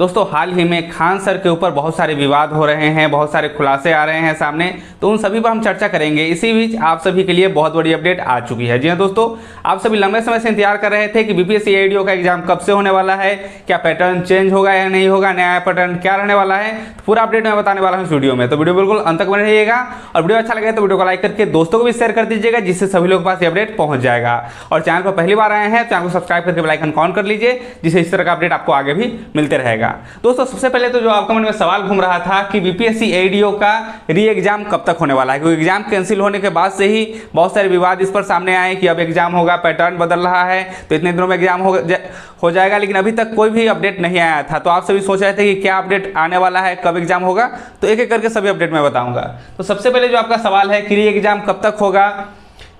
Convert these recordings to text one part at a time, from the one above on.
दोस्तों हाल ही में खान सर के ऊपर बहुत सारे विवाद हो रहे हैं, बहुत सारे खुलासे आ रहे हैं सामने, तो उन सभी पर हम चर्चा करेंगे। इसी बीच आप सभी के लिए बहुत बड़ी अपडेट आ चुकी है। जी हाँ दोस्तों, आप सभी लंबे समय से इंतजार कर रहे थे कि बीपीएससी एडीओ का एग्जाम कब से होने वाला है, क्या पैटर्न चेंज होगा या नहीं होगा, नया पैटर्न क्या रहने वाला है, तो पूरा अपडेट मैं बताने वाला हूँ इस वीडियो में। तो वीडियो बिल्कुल अंत तक बने रहिएगा और वीडियो अच्छा लगे तो वीडियो को लाइक करके दोस्तों को भी शेयर कर दीजिएगा, जिससे सभी लोगों के पास ये अपडेट पहुंच जाएगा। और चैनल पर पहली बार आए हैं तो चैनल को सब्सक्राइब करके बेल आइकन ऑन कर लीजिए, जिससे इस तरह का अपडेट आपको आगे भी मिलते रहेगा। दोस्तों सबसे पहले तो जो आपके मन में सवाल घूम रहा था कि बीपीएससी एडीओ का री एग्जाम कब तक होने वाला है, क्योंकि एग्जाम कैंसिल होने के बाद से ही बहुत सारे विवाद इस पर सामने आए कि अब एग्जाम होगा, पैटर्न बदल रहा है तो इतने दिनों में एग्जाम हो जाएगा, लेकिन अभी तक कोई भी अपडेट नहीं आया था। तो आप सभी सोच रहे थे कि क्या अपडेट आने वाला है, कब एग्जाम होगा, तो एक एक करके सभी अपडेट मैं बताऊंगा। तो सबसे पहले जो आपका सवाल है कि री एग्जाम कब तक होगा,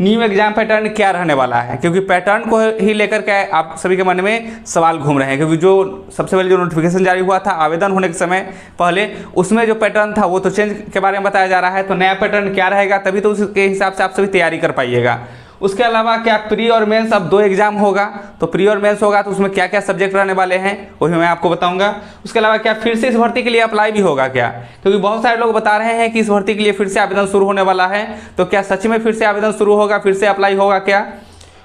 न्यू एग्जाम पैटर्न क्या रहने वाला है, क्योंकि पैटर्न को ही लेकर के आप सभी के मन में सवाल घूम रहे हैं। क्योंकि जो सबसे पहले जो नोटिफिकेशन जारी हुआ था आवेदन होने के समय पहले, उसमें जो पैटर्न था वो तो चेंज के बारे में बताया जा रहा है, तो नया पैटर्न क्या रहेगा, तभी तो उसके हिसाब से आप सभी तैयारी कर पाइएगा। उसके अलावा क्या प्री और मेंस, अब 2 एग्जाम होगा, तो प्री और मेंस होगा तो उसमें क्या क्या सब्जेक्ट रहने वाले हैं वही मैं आपको बताऊंगा। उसके अलावा क्या फिर से इस भर्ती के लिए अप्लाई भी होगा क्या, क्योंकि बहुत सारे लोग बता रहे हैं कि इस भर्ती के लिए फिर से आवेदन शुरू होने वाला है, तो क्या सच में फिर से आवेदन शुरू होगा, फिर से अप्लाई होगा क्या।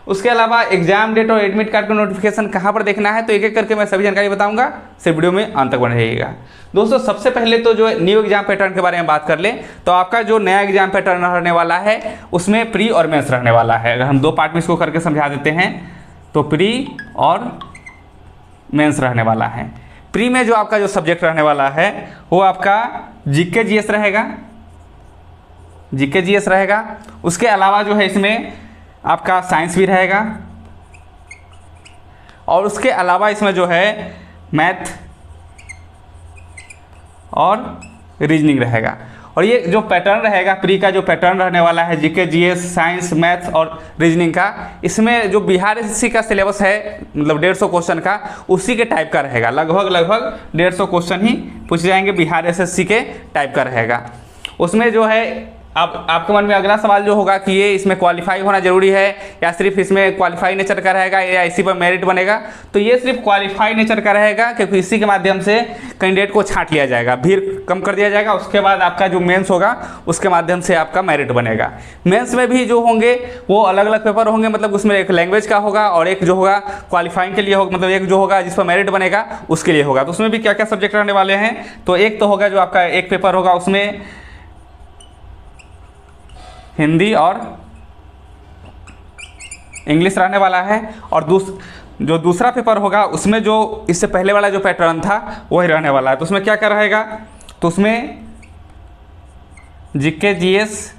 उसके अलावा एग्जाम डेट और एडमिट कार्ड का नोटिफिकेशन कहाँ पर देखना है, तो एक एक करके मैं सभी जानकारी बताऊंगा, सिर्फ वीडियो में अंत तक बने रहिएगा। दोस्तों सबसे पहले तो जो न्यू एग्जाम पैटर्न के बारे में बात कर ले, तो आपका जो नया एग्जाम पैटर्न रहने वाला है उसमें प्री और मेंस रहने वाला है। अगर हम 2 पार्ट में इसको करके समझा देते हैं तो प्री और मेंस रहने वाला है। प्री में जो आपका जो सब्जेक्ट रहने वाला है वो आपका जीके जीएस रहेगा, जीके जीएस रहेगा। उसके अलावा जो है इसमें आपका साइंस भी रहेगा, और उसके अलावा इसमें जो है मैथ और रीजनिंग रहेगा। और ये जो पैटर्न रहेगा प्री का, जो पैटर्न रहने वाला है जीके जीएस साइंस मैथ और रीजनिंग का, इसमें जो बिहार एसएससी का सिलेबस है मतलब 150 क्वेश्चन का, उसी के टाइप का रहेगा। लगभग 150 क्वेश्चन ही पूछे जाएंगे, बिहार एसएससी के टाइप का रहेगा। उसमें जो है अब आपके मन में अगला सवाल जो होगा कि ये इसमें क्वालिफाई होना जरूरी है या सिर्फ इसमें क्वालिफाई नेचर का रहेगा या इसी पर मेरिट बनेगा, तो ये सिर्फ क्वालिफाई नेचर का रहेगा, क्योंकि इसी के माध्यम से कैंडिडेट को छांट लिया जाएगा, भीड़ कम कर दिया जाएगा। उसके बाद आपका जो मेंस होगा उसके माध्यम से आपका मेरिट बनेगा। मेंस में भी जो होंगे वो अलग अलग पेपर होंगे, मतलब उसमें एक लैंग्वेज का होगा और एक जो होगा क्वालिफाइंग के लिए होगा, मतलब एक जो होगा जिस पर मेरिट बनेगा उसके लिए होगा। तो उसमें भी क्या क्या सब्जेक्ट रहने वाले हैं, तो एक तो होगा जो आपका एक पेपर होगा उसमें हिंदी और इंग्लिश रहने वाला है, और जो दूसरा पेपर होगा उसमें जो इससे पहले वाला जो पैटर्न था वही रहने वाला है। तो उसमें क्या क्या रहेगा, तो उसमें जीके जीएस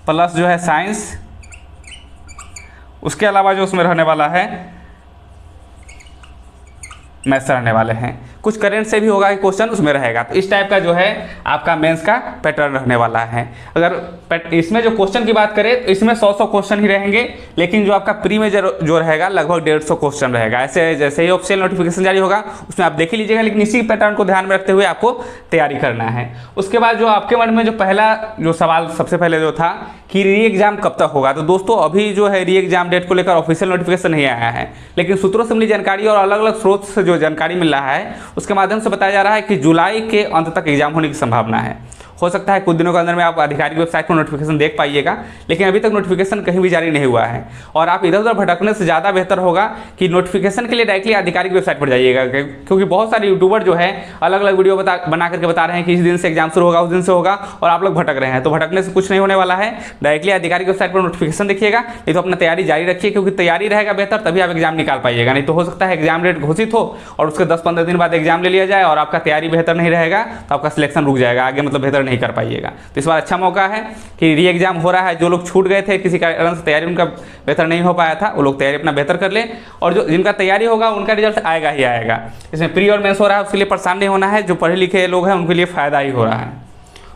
प्लस जो है साइंस, उसके अलावा जो उसमें रहने वाला है मैथ्स रहने वाले हैं। कुछ करेंट से भी होगा कि क्वेश्चन उसमें रहेगा। तो इस टाइप का जो है आपका मेंस का पैटर्न रहने वाला है। अगर इसमें जो क्वेश्चन की बात करें तो इसमें 100 क्वेश्चन ही रहेंगे, लेकिन जो आपका प्री में जो रहेगा लगभग 150 क्वेश्चन रहेगा। ऐसे जैसे ही ऑफिशियल नोटिफिकेशन जारी होगा उसमें आप देख ही लीजिएगा, लेकिन इसी पैटर्न को ध्यान में रखते हुए आपको तैयारी करना है। उसके बाद जो आपके मन में जो पहला जो सवाल सबसे पहले जो था कि री एग्जाम कब तक होगा, तो दोस्तों अभी जो है री एग्जाम डेट को लेकर ऑफिशियल नोटिफिकेशन नहीं आया है, लेकिन सूत्रों से मिली जानकारी और अलग अलग स्रोत से जो जानकारी मिल रहा है उसके माध्यम से बताया जा रहा है कि जुलाई के अंत तक एग्जाम होने की संभावना है। हो सकता है कुछ दिनों के अंदर में आप आधिकारिक वेबसाइट पर नोटिफिकेशन देख पाइएगा, लेकिन अभी तक नोटिफिकेशन कहीं भी जारी नहीं हुआ है। और आप इधर उधर भटकने से ज़्यादा बेहतर होगा कि नोटिफिकेशन के लिए डायरेक्टली आधिकारिक वेबसाइट पर जाइएगा, क्योंकि बहुत सारे यूट्यूबर जो है अलग अलग वीडियो बना करके बता रहे हैं कि इस दिन से एग्जाम शुरू होगा, उस दिन से होगा, और आप लोग भटक रहे हैं। तो भटकने से कुछ नहीं होने वाला है, डायरेक्टली आधिकारिक वेबसाइट पर नोटिफिकेशन देखिएगा, नहीं तो अपना तैयारी जारी रखिए, क्योंकि तैयारी रहेगा बेहतर तभी आप एग्जाम निकाल पाइएगा। नहीं तो हो सकता है एग्जाम डेट घोषित हो और उसके 10-15 दिन बाद एग्जाम ले लिया जाए और आपका तैयारी बेहतर नहीं रहेगा, तो आपका सिलेक्शन रुक जाएगा, आगे मतलब बेहतर नहीं कर पाइएगा। तो इस बार अच्छा मौका है कि री एग्जाम हो रहा है। जो लोग छूट गए थे, किसी कारण से तैयारी उनका बेहतर नहीं हो पाया था, वो लोग तैयारी अपना बेहतर कर ले, और जो जिनका तैयारी होगा उनका रिजल्ट आएगा ही आएगा। इसमें प्री और मेंस हो रहा है, उसके लिए परेशान नहीं होना है, जो पढ़े लिखे लोग हैं उनके लिए फ़ायदा ही हो रहा है।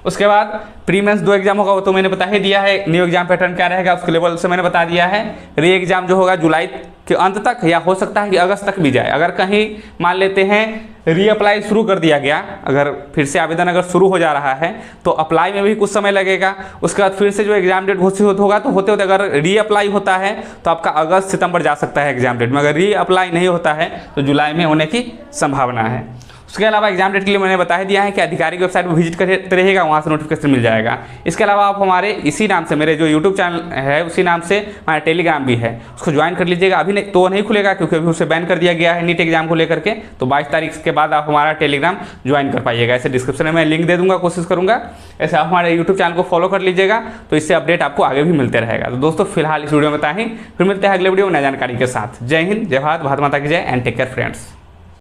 उसके बाद प्री मेंस 2 एग्जाम होगा, वो तो मैंने बता ही दिया है। न्यू एग्जाम पैटर्न क्या रहेगा उसके लेवल से मैंने बता दिया है। री एग्जाम जो होगा जुलाई के अंत तक, या हो सकता है कि अगस्त तक भी जाए। अगर कहीं मान लेते हैं री अप्लाई शुरू कर दिया गया, अगर फिर से आवेदन अगर शुरू हो जा रहा है तो अप्लाई में भी कुछ समय लगेगा। उसके बाद फिर से जो एग्जाम डेट घोषित होगा, तो होते होते अगर री अप्लाई होता है तो आपका अगस्त सितंबर जा सकता है एग्जाम डेट में। अगर री अप्लाई नहीं होता है तो जुलाई में होने की संभावना है। उसके अलावा एग्जाम डेट के लिए मैंने बता ही दिया है कि आधिकारिक वेबसाइट पर विजिट करते रहिएगा, वहाँ से नोटिफिकेशन मिल जाएगा। इसके अलावा आप हमारे इसी नाम से, मेरे जो यूट्यूब चैनल है उसी नाम से हमारा टेलीग्राम भी है, उसको ज्वाइन कर लीजिएगा। अभी नहीं खुलेगा क्योंकि अभी उसे बैन कर दिया गया है नीट एग्जाम को लेकर के, तो 22 तारीख के बाद आप हमारा टेलीग्राम ज्वाइन कर पाइएगा। ऐसे डिस्क्रिप्शन में मैं लिंक दे दूंगा, कोशिश करूंगा। ऐसे आप हमारे यूट्यूब चैनल को फॉलो कर लीजिएगा, तो इससे अपडेट आपको आगे भी मिलते रहेगा। तो दोस्तों फिलहाल इस वीडियो में इतना ही, फिर मिलते हैं अगले वीडियो में नई जानकारी के साथ। जय हिंद, जय भारत, भारत माता की जय एंड टेक केयर फ्रेंड्स।